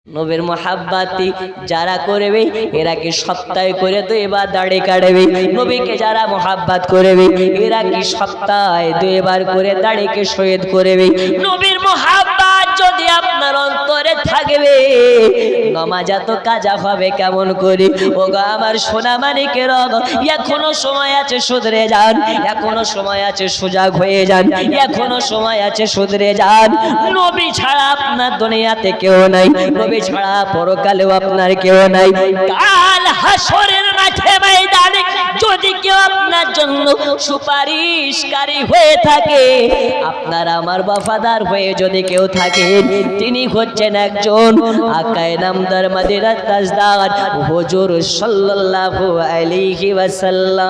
নবীর মুহাব্বতি যারা করবে এরা কি সপ্তাহে করে দুইবার দাড়ি কাটবে। নবীকে যারা মুহাব্বত করবে এরা কি সপ্তাহে দুইবার করে দাড়িকে শহীদ করবে। নবীর মুহাব্বত যদি আপনার অন্তরে থাকবে নামাজ এত কাজা হবে কেমন করে। ওগো আমার সোনা মানিকের, এখনো সময় আছে শুধরে যান, এখনো সময় আছে সজাগ হয়ে যান, এখনো সময় আছে শুধরে যান। নবী ছাড়া আপনার দুনিয়াতে কেউ নাই, নবী ছাড়া পরকালেও আপনার কেউ নাই। কাল হাসরের মাঠে ময়দানে যদি কেউ আপনার জন্য সুপারিশকারী হয়ে থাকে, আপনার আমার ওয়াফাদার হয়ে যদি কেউ থাকে, তিনি হচ্ছেন একজন আকায়ে নামদার মদিনার তাজদার হুজুর সাল্লাল্লাহু আলাইহি ওয়াসাল্লাম।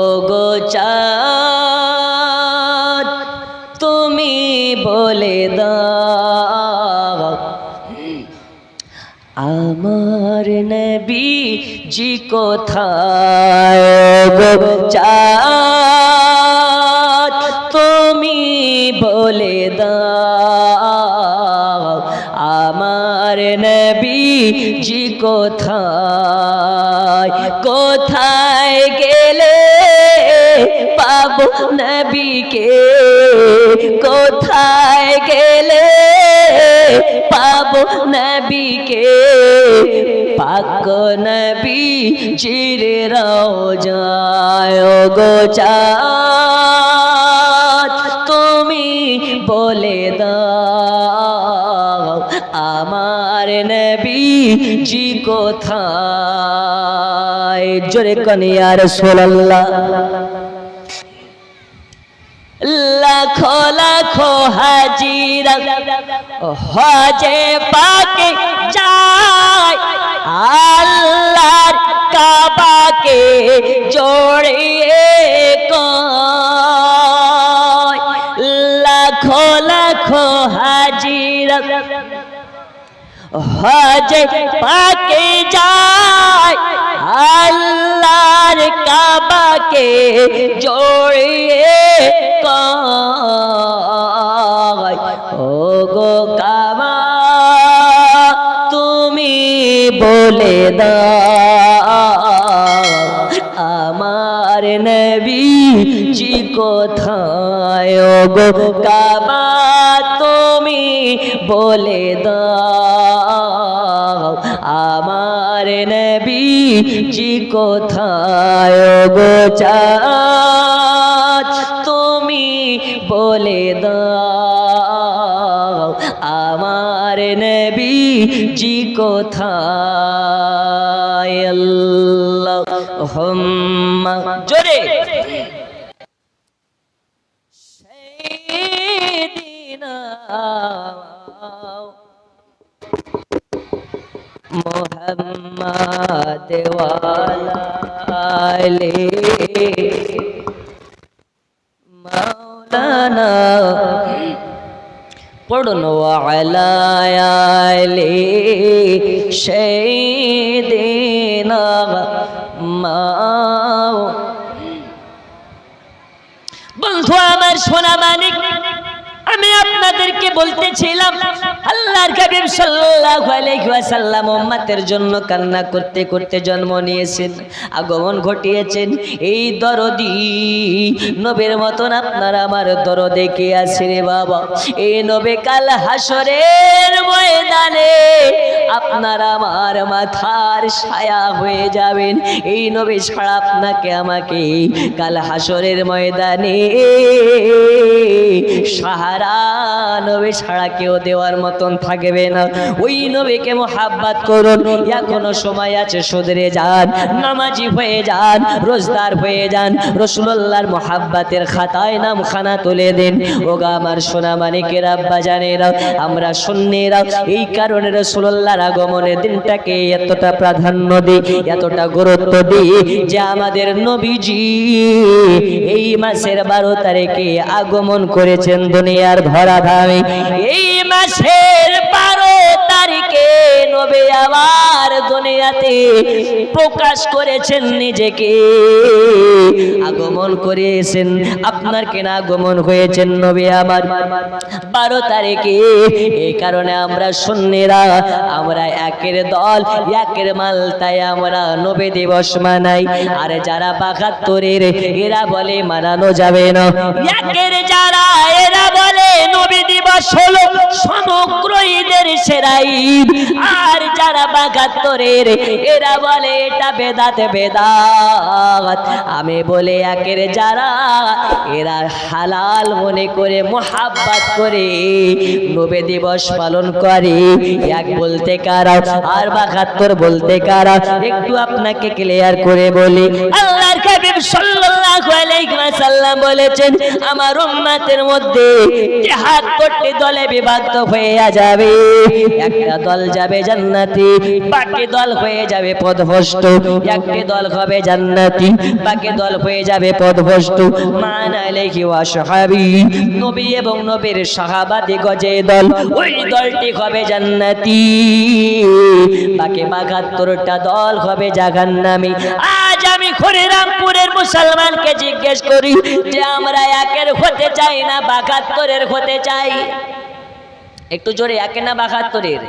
ওগো চাঁদ তুমি বলে দাও আমার নবী জি কোথায়। ওগো চাঁদ তুমি বলে দাও আমার নবী জি কোথায়। কোথায় গেলে পাবো নবীকে, কোথায় গেলে পাবো নবীকে। পাক নবী জির রওজায়। ওগো চাঁদ তুমি বলে দাও আমার নবী জি কোথায়। জোরে কোন ইয়া রাসূলুল্লাহ। লাখো লাখো হাজিরা হজে পাকে যায়, আল্লাহর কাবাকে জড়িয়ে কয়। লাখো লাখো হাজিরা হজে পাকে যায়, আল্লাহর কাবাকে জড়িয়ে কয়। ওগো কাবা তুমি বলে দাও আমার নবী জি কোথায়। ওগো কাবা তুমি বলে দাও আমার নবী জি কোথায়। ওগো চাঁদ তুমি বলে দাও আমার নবী জি কোথায়। আল্লাহুম্মা জোরে সাইয়্যিদিনা মুহাম্মাদ ওয়ালা আলি মাওলানা পড়ুন ওয়ালা আলি সাইয়্যিদিনা মাও। বন্ধু আমার সোনা মানিক, আমি আপনাদেরকে বলতেছিলাম আল্লাহর হাবিব সাল্লাল্লাহু আলাইহি ওয়াসাল্লাম উম্মতের জন্য কান্না করতে করতে জন্ম নিয়েছেন, আগমন ঘটিয়েছেন। এই দরদি নবীর মতন আপনার আমার দরদে কে আছে রে বাবা। এই নবী কাল হাসরের ময়দানে আপনার আমার মাথার ছায়া হয়ে যাবেন। এই নবী ছাড়া আপনাকে আমাকে কাল হাসরের ময়দানে সাহারা নবী ছাড়া কেউ দেওয়ার মতন থাকবে না। ওই নবীকে মুহাব্বত করুন, এখনো সময় আছে শুধরে যান, নামাজি হয়ে যান, রোজদার হয়ে যান, রাসূলুল্লাহর মুহাব্বতের খাতায় নামখানা তুলে দিন। ওগো আমার সোনা মানিকের আব্বা জানেরা, আমরা সুন্নিরা এই কারণে রাসূলুল্লাহর আগমনের দিনটাকে এতটা প্রাধান্য দিই, এতটা গুরুত্ব দিই যে আমাদের নবীজি এই মাসের 12 তারিখে আগমন করেছেন দুনিয়ার ধরাধামে। এই মাসের 12 তারিখ থেকে নবী আমার দুনিয়াতে প্রকাশ করেছেন নিজেকে, আগমন করেছেন। আপনার কেনা আগমন হয়েছেন নবী আমার 12 তারিখে। এই কারণে আমরা সুন্নিরা আমরা একের দল একের মাল, তাই আমরা নবী দিবস মানাই। আর যারা 72-এর এরা বলে মানানো যাবে না। একের যারা এরা বলে নবী দিবস হলো সমগ্র ঈদের সেরা ঈদ। আর যারা 72-এর এরা বলে এটা বেদাত বেদাত। আমি বলে একের যারা এরা হালাল মনে করে মোহাব্বত করে নবী দিবস পালন করে। এক বলতে কারা আর 72 বলতে কারা, একটু আপনাকে ক্লিয়ার করে বলি। আল্লাহর হাবিব সাল্লাল্লাহু আলাইহি ওয়াসাল্লাম বলেছেন আমার উম্মতের মধ্যে জিহাদ করতে দলে বিভক্ত হয়ে যাবে। একটা দল যাবে জান্নাতি, বাকি দল হয়ে যাবে পথভ্রষ্ট। একটি দল হবে জান্নাতি, বাকি দল হয়ে যাবে পথভ্রষ্ট। মান আলাইহি ওয়া সাহাবী, নবী এবং নবীর সাহাবাদিগণ যে দল, ওই দলটি হবে জান্নাতি, বাকি 72টা দল হবে জাহান্নামী। আজ আমি খড়িরামপুরের মুসলমানকে জিজ্ঞেস করি যে আমরা একের হতে চাই না 72-এর হতে চাই? একটু জোরে, একে না 72-এর?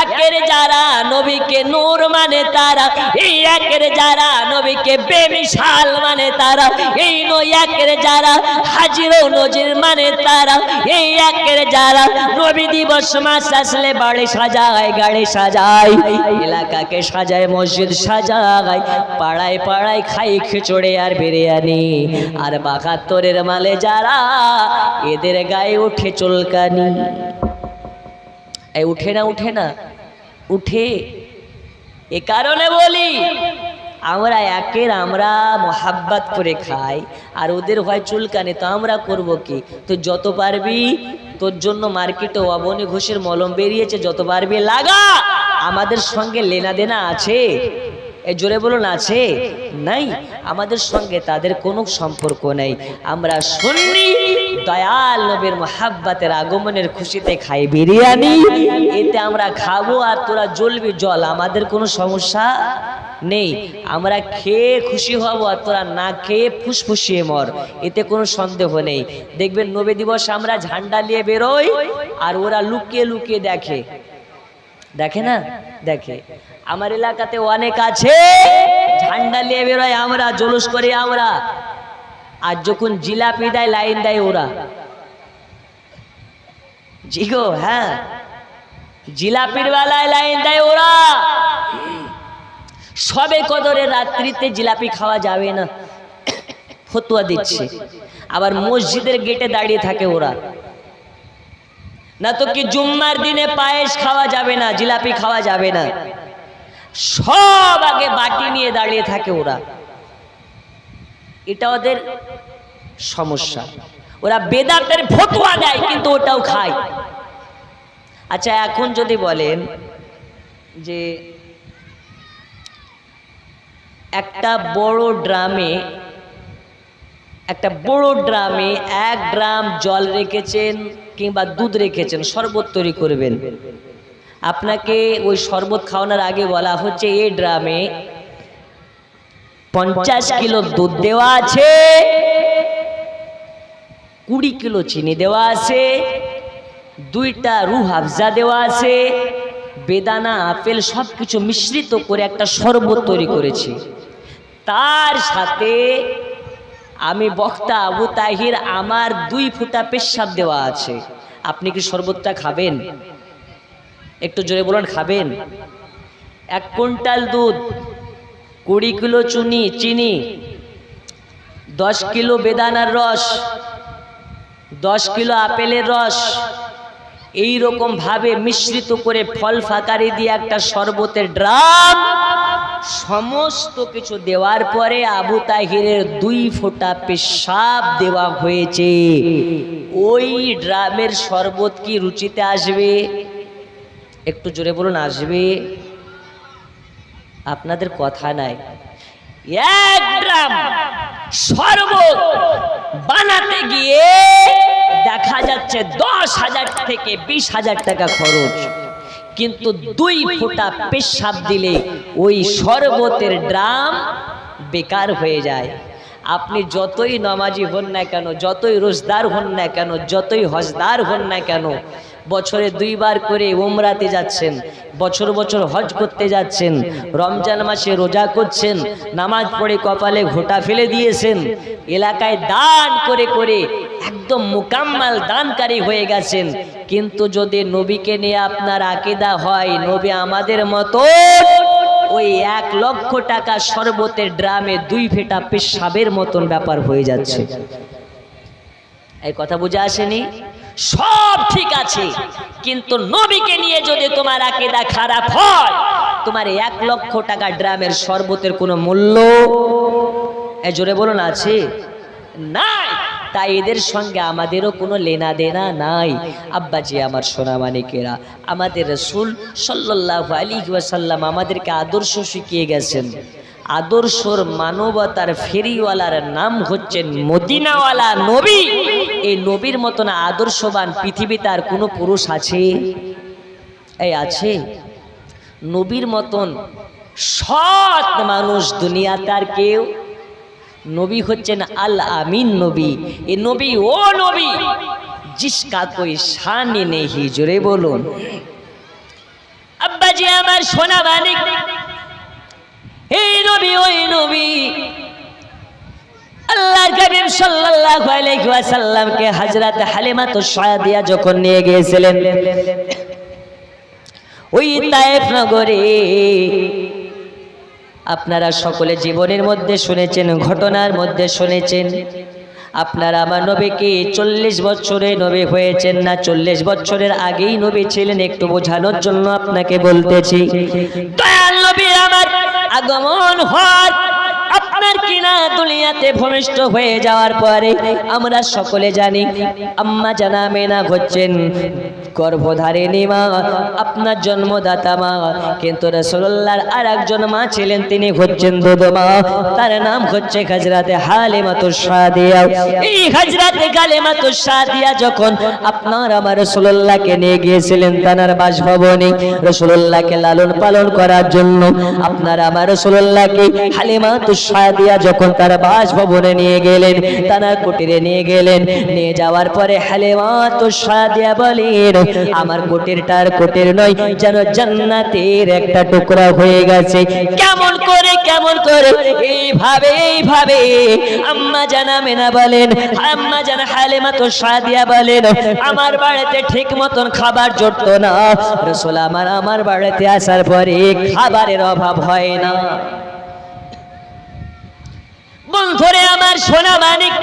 একের যারা নবীকে নূর মানে তারা, এই একের যারা নবীকে বেমিসাল মানে তারা, এই একের যারা হাজির ও নজির মানে তারা, এই একের যারা নবী দিবস মাস আসলে বাড়ি সাজায়, গাড়ি সাজায়, এলাকাকে সাজায়, মসজিদ সাজায়, পাড়ায় পাড়ায় খাই খিচুড়ি আর বিরিয়ানি। আর 72-এর মালে যারা এদের গায়ে উঠে চুলকানি। উঠে না? উঠে না? উঠে। এ কারণে বলি আমরা একের আমরা মোহাব্বত করে খাই, আর ওদের হয় চুলকানি, তো আমরা করব কি? তো যত পারবি, তোর জন্য মার্কেটে অবনী ঘোষের মলম বেরিয়েছে, যত পারবি লাগা। আমাদের সঙ্গে লেনা দেনা আছে? এই জোরে বলুন, আছে? নাই। আমাদের সঙ্গে তাদের কোনো সম্পর্ক নেই। আমরা সুন্নি, দয়াল নবীর মোহাব্বতের আগমনের খুশিতে খাই বিরিয়ানি, এতে আমরা খাবো আর তোরা জ্বলবি জল, আমাদের কোনো সমস্যা নেই। আমরা খেয়ে খুশি হব আর তোরা না খেয়ে ফুসফুসিয়ে মর, এতে কোনো সন্দেহ নেই। দেখবেন নবী দিবস আমরা ঝান্ডা নিয়ে বেরোই আর ওরা লুকিয়ে লুকিয়ে দেখে। দেখে না? দেখে। আমার এলাকাতে অনেক আছে ঝান্ডা নিয়ে বেরোয়, আমরা জলুস করি আমরা। আর যখন জিলাপি দেয় লাইন দেয় ওরা। জি গো, হ্যাঁ, জিলাপির বেলায় লাইন দেয় ওরা। সবে কদরের রাত্রিতে জিলাপি খাওয়া যাবে না, ফতোয়া দিচ্ছে। আবার মসজিদের গেটে দাঁড়িয়ে থাকে ওরা। না তো কি জুম্মার দিনে পায়েস খাওয়া যাবে না, জিলাপি খাওয়া যাবে না, সব আগে বাটি নিয়ে দাঁড়িয়ে থাকে ওরা। এটা ওদের সমস্যা। ওরা বেদাতের ফতোয়া দেয় কিন্তু ওটাও খায়। আচ্ছা, এখন যদি বলেন যে একটা বড় ড্রামে 1 ড্রাম জল রেখেছেন কিংবা দুধ রেখেছেন, শরবত তৈরি করবেন। আপনাকে ওই শরবত খাওয়ানোর আগে বলা হচ্ছে এই ড্রামে 50 কিলো দুধ দেওয়া আছে, 20 কিলো চিনি দেওয়া আছে, 2টা রুহ আফজা দেওয়া আছে, বেদানা আপেল সবকিছু মিশ্রিত করে একটা শরবত তৈরি করেছি। তার সাথে আমি বক্তা আবু তাহির আমার 2 ফুটা পেশাব দেওয়া আছে। আপনি কি শরবতটা খাবেন? একটু জোরে বলুন, খাবেন? 1 কুইন্টাল দুধ, 20 কিলো চিনি, 10 কিলো বেদানার রস, 10 কিলো আপেলের রস, এই রকম ভাবে মিশ্রিত করে ফল ফাকারি দিয়ে একটা শরবতের ড্রাম, সমস্ত কিছু দেওয়ার পরে আবু তাহিরের 2 ফোঁটা পেশাব দেওয়া হয়েছে। ওই ড্রামের শরবত কি রুচিতে আসবে? একটু জোরে বলুন, আসবে? আপনাদের কথা নাই। 1 ড্রাম শরবত বানাতে গিয়ে দেখা যাচ্ছে 10,000 থেকে 20,000 টাকা খরচ। কিন্তু 2 ফোঁটা পেশাব দিলে ওই শরবতের ড্রাম বেকার হয়ে যায়। আপনি যতই নামাজি হন না কেন, যতই রোজদার হন না কেন, যতই হজদার হন না কেন, বছরে 2 বার করে উমরাতে যাচ্ছেন, বছর বছর হজ করতে যাচ্ছেন, রমজান মাসে রোজা করছেন, নামাজ পড়ে কপালে ঘোঁটা ফেলে দিয়েছেন, এলাকায় দান করে করে একদম মুকাম্মাল দানকারী হয়ে গেছেন, কিন্তু যদি নবীকে নিয়ে আপনার আকীদা হয় নবী আমাদের মতো, ওই 1 লক্ষ টাকা শরবতের ড্রামে 2 ফোঁটা পেশাবের মতন ব্যাপার হয়ে যাচ্ছে। এই কথা বুঝে আসেনি? সব ঠিক আছে, কিন্তু নবীকে নিয়ে যদি তোমার আকীদা খারাপ হয়, তোমার 1 লক্ষ টাকা ড্রামের শরবতের কোনো মূল্য জোরে বলুন আছে? নাই। তাই এদের সঙ্গে আমাদেরও কোনো লেনা দেনা নাই। আব্বাজি আমার সোনা মানিকেরা, আমাদের রাসূল সাল্লাল্লাহু আলাইহি ওয়াসাল্লাম আমাদেরকে আদর্শ শিখিয়ে গেছেন। আদর্শর মানবতার ফেরিওয়ালার নাম হচ্ছেন মদিনাওয়ালা নবী। এই নবীর মতন আদর্শবান পৃথিবীতে আর কোনো পুরুষ আছে? এই আছে? নবীর মতন সৎ মানুষ দুনিয়াতে আর কেউ? নবী হচ্ছেন আল আমিন নবী। এ নবী ও নবী जिसका कोई शान नहीं, জোরে বলুন। আব্বাজি আমার সোনা মানিক, এই নবী ওই নবী আল্লাহর হাবিব সাল্লাল্লাহু আলাইহি ওয়াসাল্লামকে হযরত হালিমাতুস সাদিয়া যখন নিয়ে গিয়েছিলেন ওই তায়েফ নগরে, আপনারা সকলে জীবনের মধ্যে শুনেছেন, ঘটনার মধ্যে শুনেছেন, আপনারা আমার নবীকে 40 বছরে নবী হয়েছেন না 40 বছরের আগেই নবী ছিলেন, একটু বোঝানোর জন্য আপনাকে বলতেছি। দয়াল নবী আমার আগমন হয় আপনার কিনা দুনিয়াতে ভূমিষ্ঠ হয়ে যাওয়ার পরে আমরা সকলে জানি আম্মা জানা মেনা হচ্ছেন গর্ভধারিণী মা, আপনার জন্মদাতা মা, কিন্তু রাসূলুল্লাহর আরেকজন মা ছিলেন, তিনি হচ্ছেন দুধ মা, তার নাম হচ্ছে হযরত হালিমাতুস সাদিয়া। এই হযরত হালিমাতুস সাদিয়া যখন আপনার আমার রাসূলুল্লাহকে নিয়ে গিয়েছিলেন তার বাসভবনে রাসূলুল্লাহকে লালন পালন করার জন্য, আপনার আমার রাসূলুল্লাহকে হালিমাতুস সাদিয়া যখন তার বাসভবনে নিয়ে গেলেন, তার কুটিরে নিয়ে গেলেন, নিয়ে যাওয়ার পরে হালিমাতুস সাদিয়া বলেন আমার কুটিরটার কুটির নয়, যেন জান্নাতের একটা টুকরা হয়ে গেছে। কেমন করে এইভাবে আম্মা জানা মেনা বলেন, আম্মা জানা হালিমাতুস সাদিয়া বলেন আমার বাড়িতে ঠিক মতন খাবার জুটতো না, রাসূল আমার বাড়িতে আসার পরে খাবারের অভাব হয় না। বন্ধুরে আমার সোনা মানিক,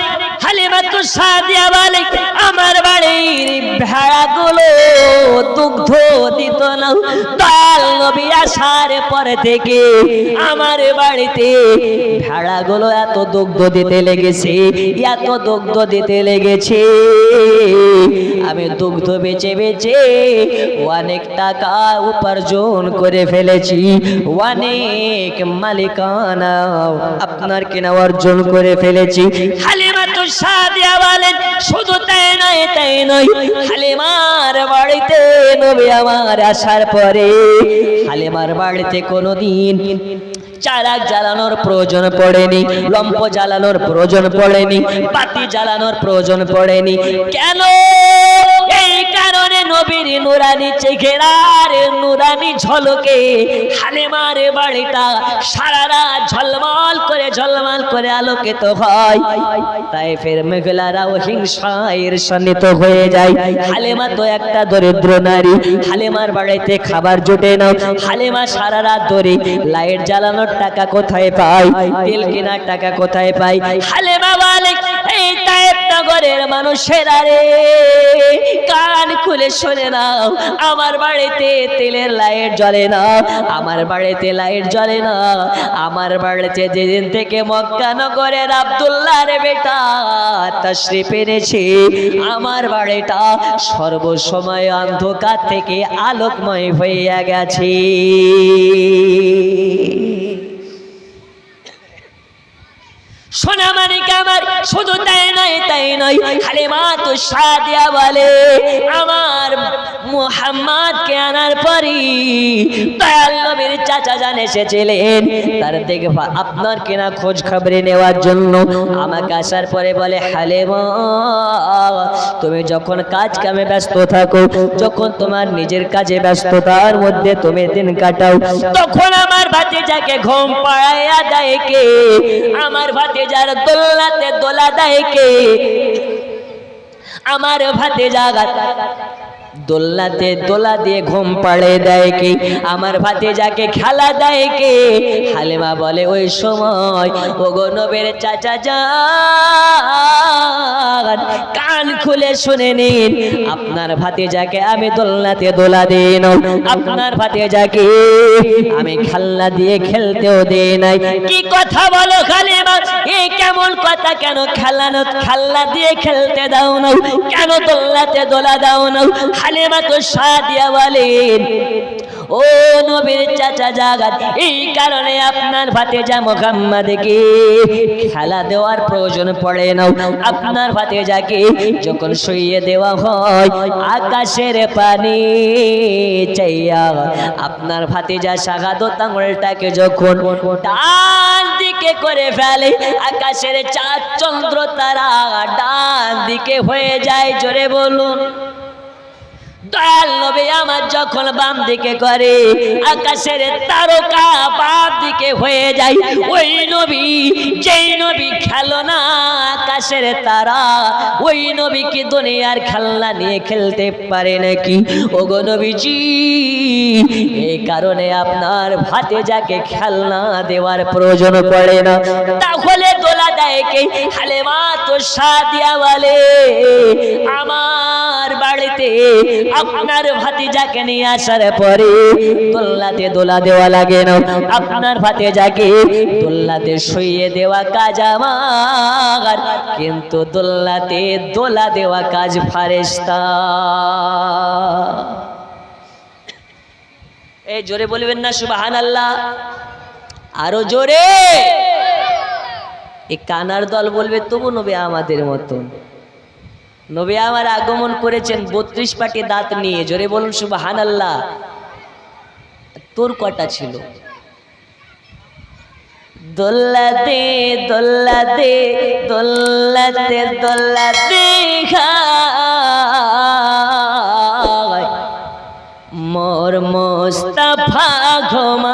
হালিমাতুস সাদিয়া বলে আমার বাড়ির ভেড়াগুলো দুগ্ধ দিত না। দয়াল নবী আসার পরে থেকে আমার বাড়িতে ভেড়াগুলো এত দুগ্ধ দিতে লেগেছে, এত দুগ্ধ দিতে লেগেছে, আমি দুগ্ধ বেচে বেচে অনেক টাকা উপার্জন করে ফেলেছি, অনেক মালিকানা আপনার কিনা অর্জন করে ফেলেছি। হালিমাতুস সাদিয়া বলেন শুধু তাই নয়, হালিমার বাড়িতে নবী আমার আসার পরে হালিমার বাড়িতে কোনোদিন চারাক জ্বালানোর প্রয়োজন পড়েনি, লম্প জ্বালানোর প্রয়োজন পড়েনি, বাতি জ্বালানোর প্রয়োজন পড়েনি। কেন? এই কারণে নবীর নুরানি চেহারার নুরানি ঝলকে হালিমার বাড়িটা সারা রাত ঝলমল করে আলোকিত হয়। তাই ফের মহিলারাও হিংসায় ঈর্ষান্বিত হয়ে যায়। হালিমা তো একটা দরিদ্র নারী, হালিমার বাড়িতে খাবার জোটে না, হালিমা সারা রাত ধরে লাইট জ্বালানোর টাকা কোথায় পায়, তেল কেনার টাকা কোথায় পায়? হালিমা বলে এই তায়েফ নগরের মানুষেরা রে কান খুলে শুনে নাও, আমার বাড়িতে তেলের লাইট জ্বলে না, আমার বাড়িতে লাইট জ্বলে না, আমার বাড়িতে যেদিন থেকে মক্কা নগরের আব্দুল্লাহর বেটা তাশরিফ এনেছে, আমার বাড়িটা সর্বসময় অন্ধকার থেকে আলোকময় হয়ে গেছে। সোনা মানিক আমার, শুধু তাই নয় হালিমা তো সাদিয়া বলে আমার মুহাম্মদকে আনার পরই দয়াল নবীর চাচা জান এসেছিলেন তার দেখে আপনার কিনা খোঁজ খবরে নেওয়ার জন্য। আমাকে আসার পরে বলে হালিমা তুমি যখন কাজ কামে ব্যস্ত থাকো, যখন তোমার নিজের কাজে ব্যস্ততার মধ্যে তুমি দিন কাটাও, তখন আমার ভাতিজাকে ঘুম পাড়াইয়া দেয় কে? আমার ভাতিজার দোলাতে দোলা দেয় কে? আমার ভাতিজা দোল্লাতে দোলা দিয়ে ঘুম পাড়ে দেয় কে? আমার ভাতিজাকে খেলা দেয় কে? হালিমা বলে ওই সময় ওগো নবীর চাচা যান কান খুলে শুনে নিন, আপনার ভাতিজাকে আমি দোল্লাতে দোলা দিই না, আপনার ভাতিজাকে আমি খেলনা দিয়ে খেলতেও দিই নাই। কি কথা বলো হালিমা, এই কেমন কথা? কেন খেলনা দিয়ে খেলতে দাও না, কেন দোল্লাতে দোলা দাও না? হালিমা তো সাদিয়া বলেন ও নবীর চাচা জাগাত, এই কারণে আপনার ভাতিজা মুহাম্মদকে খেলা দেওয়ার প্রয়োজন পড়ে না। আপনার ভাতিজাকে যখন শুইয়ে দেওয়া হয় আকাশের পানি চাইয়া, আপনার ভাতিজা শাহাদত আঙুলটাকে যখন ডান দিকে করে ফেলে, আকাশের চাঁদ চন্দ্র তারা ডান দিকে হয়ে যায়। জোরে বলুন। দয়াল নবী আমার যখন বাম দিকে করে, আকাশের তারকা বাম দিকে হয়ে যায়। ওই নবী, যেই নবী খেলনা আকাশের তারা, ওই নবী কি দুনিয়ার খেলনা নিয়ে খেলতে পারে নাকি? ওগো নবীজি, এই কারণে আপনার ভাতিজাকে খেলনা দেওয়ার প্রয়োজন পড়ে না। তাহলে দোলা দেয় কে? হালিমা তো সাদিয়া বলে আমার বাড়িতে আপনার ভাতিজাকে নিয়ে আসার পরে দোল্লাতে দোলা দেওয়া লাগে না, আপনার ভাতিজাকে দোল্লাতে শুইয়ে দেওয়া কাজ আমার, কিন্তু দোল্লাতে দোলা দেওয়া কাজ ফারেস্তা। এই জোরে বলবেন না সুবহানাল্লাহ? আরো জোরে। এই কানার দল বলবে তবু নবী আমাদের মতন। নবী আমার আগমন করেছেন 32 পাটি দাঁত নিয়ে। জোরে বলুন সুবহানাল্লাহ। তোর কটা ছিল? দোল্লাতে দোল্লাতে দোল্লাতে দোল্লাতে খায় মোর মোস্তফা ঘুমায়,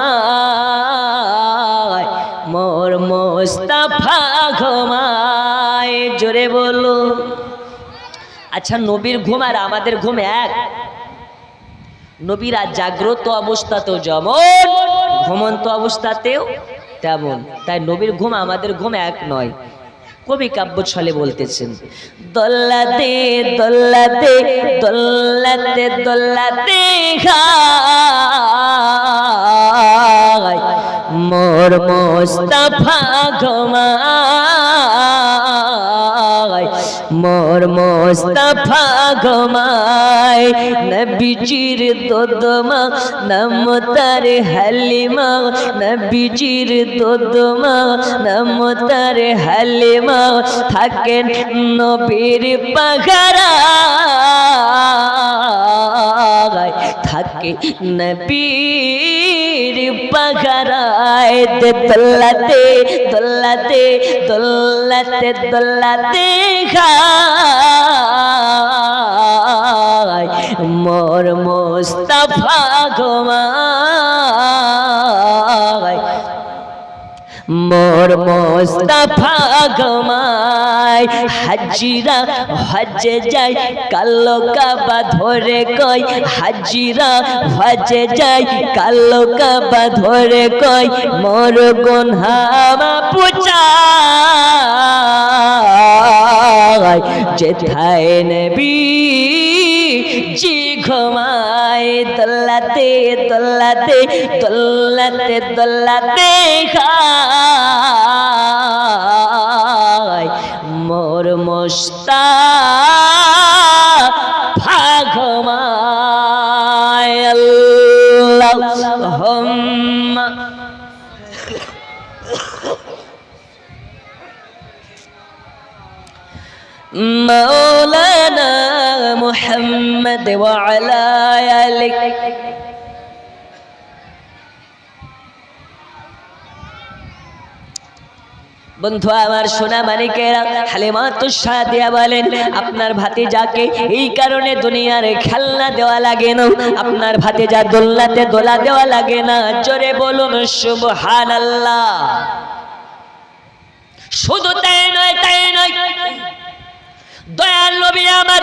মোর মোস্তফা ঘুমায়। জোরে বলো। আচ্ছা, নবীর ঘুম আর আমাদের ঘুম এক? নবীরা জাগ্রত অবস্থাতেও যেমন, ঘুমন্ত অবস্থাতেও তেমন। তাই নবীর ঘুম আমাদের ঘুম এক নয়। কবি কাব্য ছলে বলতেছেন দোল্লাতে দোল্লাতে দোল্লাতে দোল্লাতে খায় মোর মোস্তফা ঘুমায়, মোর মোস্তফা ঘুমায়। নবীজির দোদমা নাম তার হালিমা, নবীজির দোদমা নাম তার হালিমা, থাকেন নবীর পাখারায়, থাকে নবীর পাখারায়। দোল্লাতে দোল্লাতে দোল্লাতে দোল্লাতে খায় মোর মোস্তফা ঘুমায়, মোর মোস্তফা ঘুমায়। হাজিরা হজে যায় কালো কাবা ধরে কয়, হাজিরা হজে যায় কালো কাবা ধরে কয়, মোর গুনহা পুছায়। যেথায় নবী জি ঘুমায় দোল্লাতে দোল্লাতে দোল্লাতে দোল্লাতে খায় মোর মুস্তাফা ঘুমায়। আল্লাহুম্মা محمد وعلى آله বন্ধু আমার সোনা মানিকেরা হালিমাতুস সাদিয়া বলেন আপনার ভাতিজাকে এই কারণে দুনিয়ার খেলনা দেওয়া লাগে না, আপনার ভাতিজা দোলনাতে দোলা দেওয়া লাগে না। জোরে বলুন সুবহানাল্লাহ। শুধু তাই নয় দয়াল নবী আমার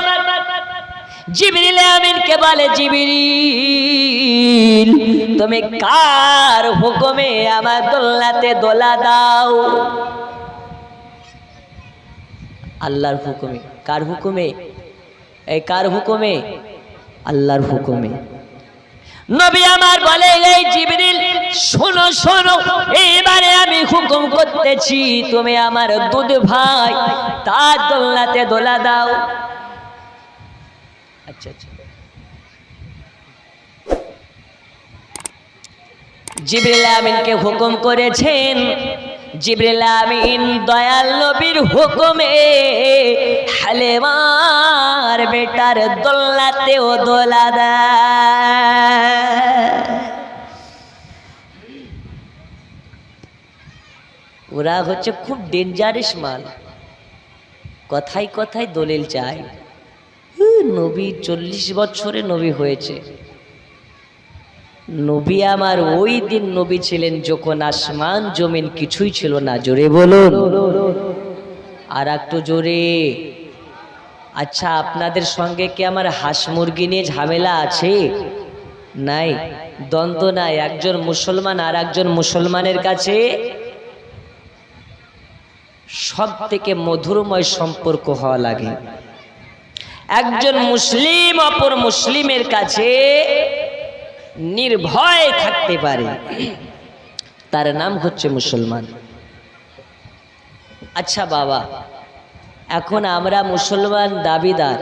জিবরিল আমিনকে বলে, জিবরিল তুমি কার হুকুমে আমার দোলনাতে দোলা দাও? আল্লাহর হুকুমে। কার হুকুমে? এই কার হুকুমে? আল্লাহর হুকুমে। নবী আমার বলে, এই জিবরিল শোনো শোনো, এবারে আমি হুকুম করতেছি, তুমি আমার দুধ ভাই তার দোলনাতে দোলা দাও। আচ্ছা আচ্ছা। জিবরিল আমিনকে হুকুম করেছেন, জিবরিল আমিন দয়াল নবীর হুকুমে হালিমার বেটার দোলনাতেও দোলা দেয়। ওরা হচ্ছে খুব ডেঞ্জারাস মাল, কথায় কথায় দলিল চায়। নবী 40 বছরে নবী হয়েছে। নবী আমার ওই দিন নবী ছিলেন যখন আসমান জমিন কিছুই ছিল না। জোরে বলুন আর একটু জোরে। আচ্ছা আপনাদের সঙ্গে কি আমার হাঁস মুরগি নিয়ে ঝামেলা আছে? নাই, দ্বন্দ্ব নাই। একজন মুসলমান আর একজন মুসলমানের কাছে সব থেকে মধুরময় সম্পর্ক হওয়া লাগে। একজন মুসলিম অপর মুসলিমের কাছে নির্ভয় থাকতে পারে, তার নাম হচ্ছে মুসলমান। আচ্ছা বাবা, এখন আমরা মুসলমান দাবিদার,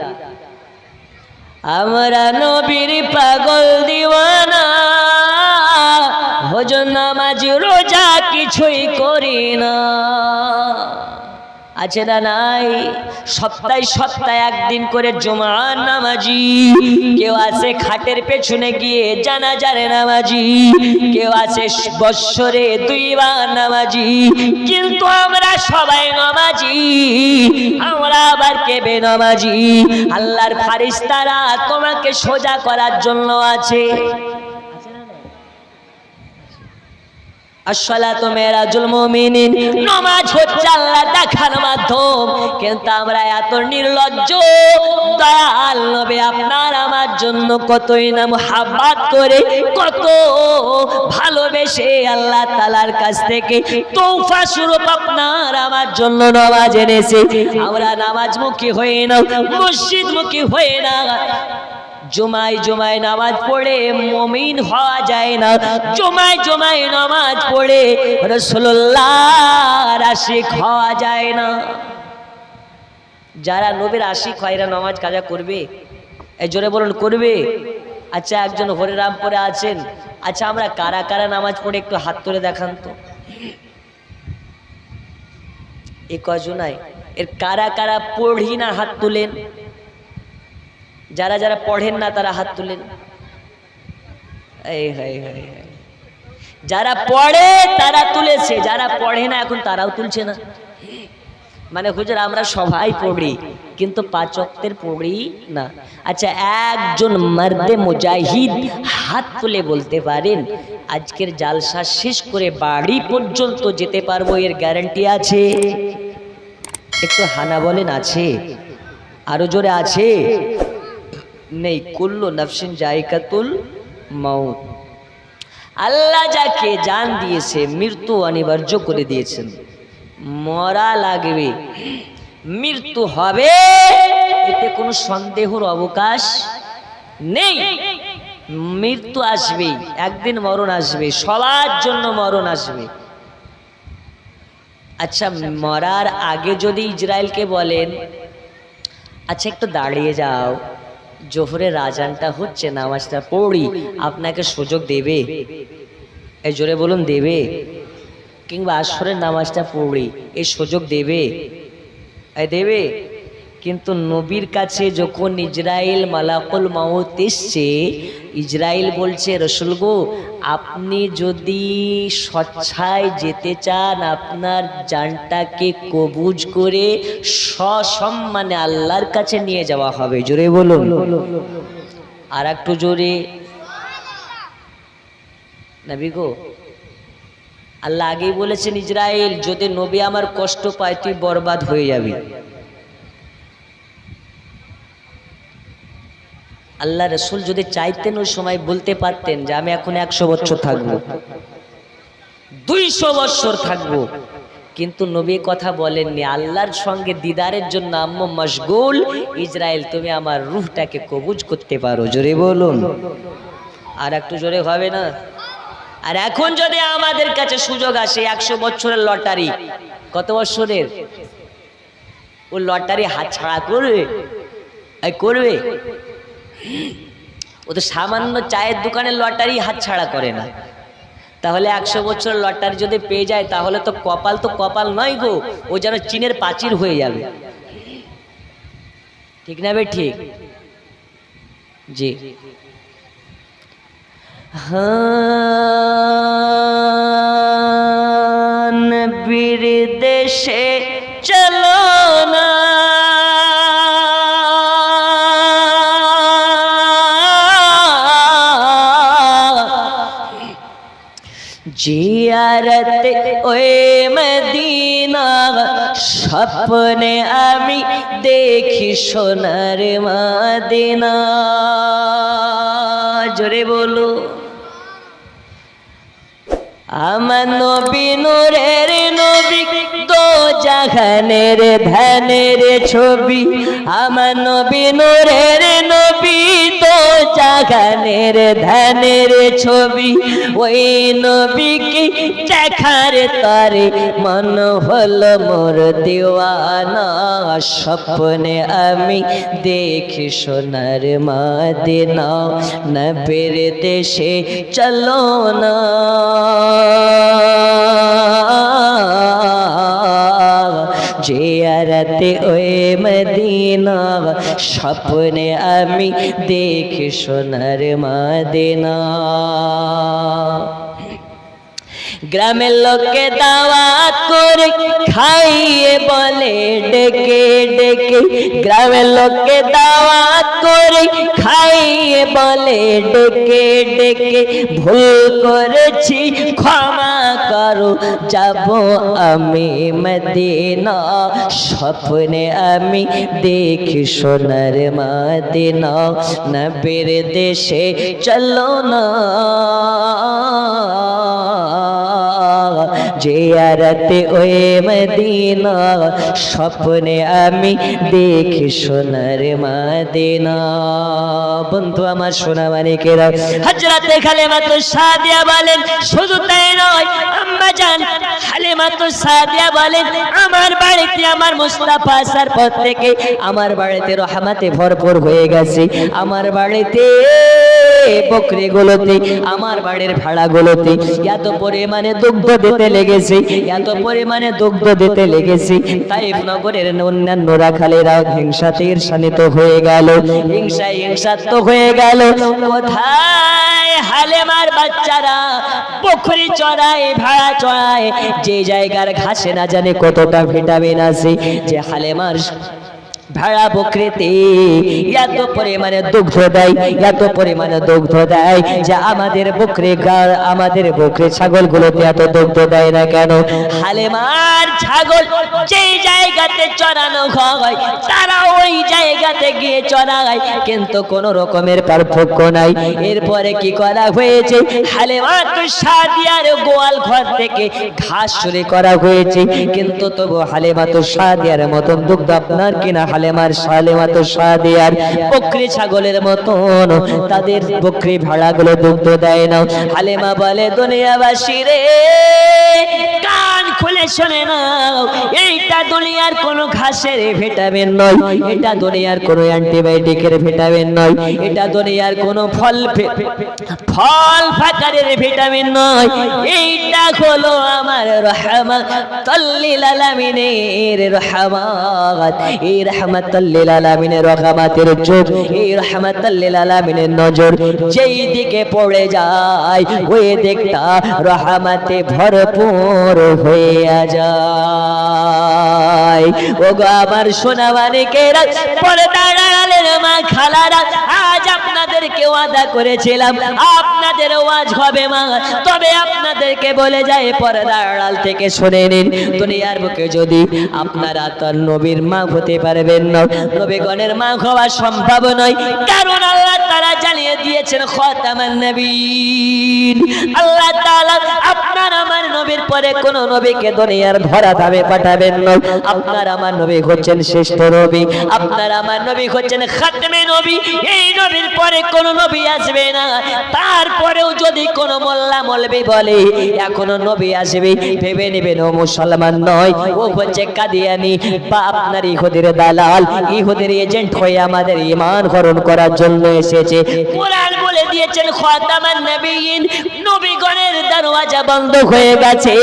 আমরা নবীর পাগল দিওয়ানা, হজ নামাজ রোজা কিছুই করি না। আছে না নাই? সপ্তাহে একদিন করে জুমার নামাজি, কেউ আছে খাটের পেছনে গিয়ে জানাজার নামাজি, কেউ আছে বৎসরে 2 বার নামাজি। কিন্তু আমরা সবাই নামাজি, আমরা আবার কে বেনামাজি? আল্লাহর ফারিস্তারা তোমাকে সোজা করার জন্য আছে। আসসালাতু মিরাজুল মুমিনিন, নামাজ হচ্ছে আল্লাহ দেখার মাধ্যম। কিন্তু আমরা এত নির্লজ্জ। দয়াল নবী আপনার আমার জন্য কতই না মুহাব্বত করে, কত ভালোবেসে আল্লাহ তাআলার কাছ থেকে তওফা স্বরূপ আপনার আমার জন্য নামাজ এনেছে। আমরা নামাজমুখী হই না, মসজিদমুখী হই না। জুমায় নামাজ পড়ে মুমিন হওয়া যায় না, জুমায় নামাজ পড়ে রাসূলুল্লাহর আশিক হওয়া যায় না। যারা নবীর আশিক হয় এরা নামাজ কাজা করবে? এই জোরে বলুন করবে? আচ্ছা একজন হরিরামপুরে আছেন, আচ্ছা আমরা কারা কারা নামাজ পড়ে একটু হাত তুলে দেখান তো। এই কজনায় এর কারা কারা পড়ি না হাত তুলেন। যারা যারা পড়েন না তারা হাত তুলেন। যারা পড়ে তারা তুলেছে, যারা পড়ে না এখন তারাও তুলছে না। মানে হুজুর আমরা সবাই পড়ি কিন্তু 5 ওয়াক্তের পড়ি না। আচ্ছা একজন মর্দে মুজাহিদ হাত তুলে বলতে পারেন আজকের জালসা শেষ করে বাড়ি পর্যন্ত যেতে পারবো, এর গ্যারান্টি আছে? একটু হানা বলেন আছে? আরো জোরে আছে? নেই। কুল্লু নাফসিন জায়কাতুল মাউত। আল্লাহ যাকে জান দিয়েছে মৃত্যু অনিবার্য করে দিয়েছেন। মরা লাগবে, মৃত্যু হবে, এতে কোনো সন্দেহের অবকাশ নেই। মৃত্যু আসবে, একদিন মরণ আসবে, সবার জন্য মরণ আসবে। আচ্ছা মরার আগে যদি ইসরায়েলকে বলেন আচ্ছা একটু দাঁড়িয়ে যাও, জোহরের আজানটা হচ্ছে, নামাজটা পড়ি, আপনাকে সুযোগ দেবে? এই জোরে বলুন দেবে? কিংবা আসরের নামাজটা পড়ি, এই সুযোগ দেবে? এই দেবে? কিন্তু নবীর কাছে যখন ইজরাইল মালাকুল মাউত এসছে, ইজরাইল বলছে রসুল গো, আপনি যদি স্বচ্ছায় যেতে চান, আপনার জানটাকে কবুজ করে সসম্মানে আল্লাহর কাছে নিয়ে যাওয়া হবে। জোরে বলুন, আর একটু জোরে। নবী গো, আল্লাহ আগেই বলেছেন ইজরাইল, যদি নবী আমার কষ্ট পায় তুই বরবাদ হয়ে যাবি। আল্লাহ রসুল যদি চাইতেন ওই সময় বলতে পারতেন যে আমি এখন 100 বছর থাকবো, 200 বছর থাকবো, কিন্তু নবী কথা বলেননি। আল্লাহর সঙ্গে দিদারের জন্য আম্মু মশগুল, ইজরাইল তুমি আমার রূহটাকে কবুজ করতে পারো। জোরে বলুন, আর একটু জোরে হবে না? আর এখন যদি আমাদের কাছে সুযোগ আসে 100 বছরের লটারি, কত বছরের ও লটারি হাতছাড়া করবে? করবে? ও তো সামান্য চায়ের দোকানের লটারি হাতছাড়া করে না। তাহলে 100 বছর লটারি যদি পেয়ে যায়, তাহলে তো কপাল নয় গো, ও যেন চীনের প্রাচীর হয়ে যাবে। ঠিক না বে ঠিক? জি হ্যাঁ, নবীর দেশে চলো না, জিয়ারতে ওই মদিনা, স্বপ্নে আমি দেখি সোনার মদিনা। জোরে বলো, আমার নবী নূরের নবী, দো জাহানের ধ্যানের ছবি। আমার নবী নূরের নবী, দো জাহানের ধ্যানের ছবি। ওই নবীকে দেখার তারে মন হলো মোর দিওয়ানা, স্বপ্নে আমি দেখি সোনার মদিনা। নবীর দেশে চলো না, জিয়ারতে ওই মদিনা, স্বপ্নে আমি দেখি সোনার মদিনা। গ্রামের লোককে দাওয়াত করে খাইয়ে বলে ডেকে ডেকে, গ্রামের লোককে দাওয়াত করে খাইয়ে বলে ডেকে ডেকে। ভুল করেছি ক্ষমা করো, যাব আমি মদিনা, স্বপ্নে আমি দেখি সোনার মদিনা। নবীর দেশে চলো না, জিয়ারতে ওই মদিনা, স্বপ্নে আমি দেখি সোনার মদিনা। বন্ধু আমার সোনা মানিকেরা, হযরতে হালিমাতুস সাদিয়া বলেন, শুধু তাই নয়, আম্মা জান হালিমাতুস সাদিয়া বলেন, আমার বাড়িতে আমার মুস্তাফা আসার পর থেকে আমার বাড়িতে রহমতে ভরপুর হয়ে গেছে। আমার বাড়িতে বকরিগুলোতে, আমার বাড়ির ভেড়াগুলোতে এত পরিমাণে দুগ্ধ দিতে লেগেছে, এত পরিমাণে দুগ্ধ দিতে লেগেছে। তাইফ নগরের অন্যান্য রাখালেরা হিংসাতে ঈর্ষান্বিত হয়ে গেল, হিংসাত্ম হয়ে গেল। কোথায় হালিমার বাচ্চারা বকরি চড়ায়, ভেড়া চড়ায়, যে জায়গার ঘাসে না জানে কতটা ভিটামিন আছে, যে হালিমার ভেড়া বকরিতে এত পরিমাণে দুগ্ধ দেয়, এত পরিমাণে দুগ্ধ দেয় যে আমাদের বকরি ছাগলগুলোতে এত দুগ্ধ দেয় না কেন? হালিমার ছাগল যে জায়গাতে চড়ানো হয়, তারা ওই জায়গাতে গিয়ে চড়ায়, কিন্তু কোন রকমের পার্থক্য নাই। এরপরে কি করা হয়েছে? হালিমাতুস সাদিয়ার গোয়াল ঘর থেকে ঘাস চুরি করা হয়েছে, কিন্তু তবু হালিমাতুস সাদিয়ার মতন দুগ্ধ আপনার কিনা হালিমাতুস সাদিয়ার বকরি ছাগলের মতন তাদের বকরি ভেড়াগুলো দুগ্ধ দেয় না। হালিমা বলে, দুনিয়াবাসী রে, কান খুলে শুনে নাও, এইটা দুনিয়ার কোনো ঘাসের ভিটামিন নয়, এটা দুনিয়ার কোনো অ্যান্টিবায়োটিকের ভিটামিন নয়, এটা দুনিয়ার কোনো ফল ফাকারের ভিটামিন নয়, এইটা হলো আমার রাহমাতুল লিল আলামিনের রহমত। এই রাহমাতুল লিল আলামিনের রহমতের চোখ, এই রাহমাতুল লিল আলামিনের নজর যেই দিকে পড়ে যায় ওই দিকটা রহমতে ভরপুর হয়ে যায়। ওগো আমার সোনা মানিকেরা, পর্দার আড়ালের মা খালারা, আজ আপনাদেরকে ওয়াদা করেছিলাম আপনাদের ওয়াজ হবে মা, তবে আপনাদেরকে বলে যায় পর্দার আড়াল থেকে শুনে নিন, দুনিয়ার বুকে যদি আপনারা তার নবীর মা হতে পারবেন না, নবীগণের মা হওয়া সম্ভব নয়, কারণ আল্লাহ তাআলা জানিয়ে দিয়েছেন খাতামান নবীন। আল্লাহ তাআলা আপনার আমার নবীর পরে কোন নবীকে দুনিয়ার ধরা ধামে পাঠাবেন না। আপনার আমার নবী হচ্ছেন শ্রেষ্ঠ নবী, আপনার আমার নবী হচ্ছেন খাতমে নবী, এই নবীর পরে কোন নবী আসবে না। তারপরেও যদি কোন মোল্লা মৌলবি বলে এখনো নবী আসবে, ভেবে নেবেন ও মুসলমান নয়, ও হচ্ছে কাদিয়ানি বা আপনার ইহুদির দালাল, ইহুদির এজেন্ট হয়ে আমাদের ঈমান হরণ করার জন্য এসেছে। কোরআন বলে দিয়েছেন খাতামান নবীন, নবীগণের দরওয়াজা বন্ধ হয়ে গেছে,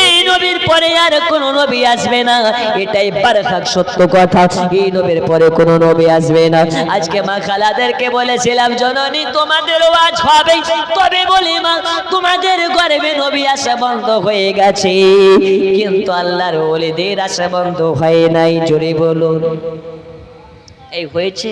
এই নবীর পরে আর কোন নবী আসবে না, এটাই বারখাক সত্য কথা, এই নবীর পরে কোন নবী আসবে না। আজকে মা খালাদেরকে বলেছিলাম জননী তোমাদের ওয়াজ হবে, তবে বলি মা তোমাদের গর্ভে নবী আসা বন্ধ হয়ে গেছে, কিন্তু আল্লাহর ওলিদের আসা বন্ধ হয় নাই। জোরে বলুন, এই হয়েছে।